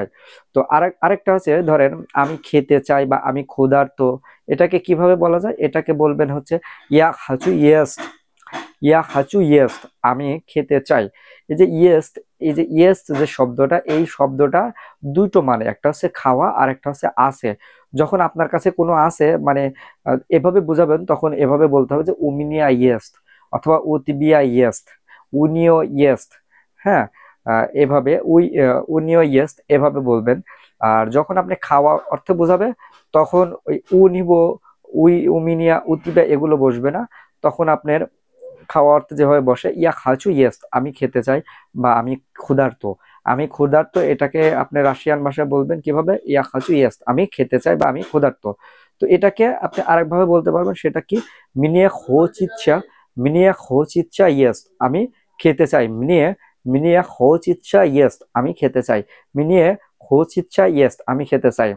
চাই। তো আরেকটা হচ্ছে ধরেন আমি খেতে চাই বা আমি ক্ষুধার্ত, এটাকে কিভাবে বলা যায়? এটাকে বলবেন হচ্ছে ইয়া হাচু ইয়েস্ট, ইয়া হাচু ইয়েস্ট, আমি খেতে চাই। এই যে ইয়েস্ট, এই যে ইয়েস্ট যে শব্দটা, এই শব্দটা দুটো মানে, একটা হচ্ছে খাওয়া আর একটা হচ্ছে আছে। যখন আপনার কাছে কোনো আছে মানে এভাবে বুঝাবেন, তখন এভাবে বলতে হবে যে উমিনিয়া ইয়েস্ট অথবা উতিবিয়া ইয়েস্ট, উনিও ইয়েস্ট। হ্যাঁ, এভাবে উনিও ইয়েস্ট এভাবে বলবেন। আর যখন আপনি খাওয়া অর্থে বোঝাবে, তখন ওই নিব, উমিনিয়া উতিবা এগুলো বসবে না। তখন আপনার খাওয়া অর্থে যেভাবে বসে ইয়া খাচু ইয়েস, আমি খেতে চাই বা আমি ক্ষুধার্ত। আমি ক্ষুধার্ত, এটাকে আপনি রাশিয়ান ভাষায় বলবেন কিভাবে? ইয়া খাচু ইয়েস, আমি খেতে চাই বা আমি ক্ষুধার্ত। তো এটাকে আপনি আরেকভাবে বলতে পারবেন, সেটা কি? মিনিয়ে খোচিচ্ছা, মিনিয়ে খোচিচ্ছা ইয়েস, আমি খেতে চাই। মিনিয়ে মিনিয়ে খোচিচ্ছা ইয়েস, আমি খেতে চাই। মিনিয়ে খোচিচ্ছা ইয়েস, আমি খেতে চাই।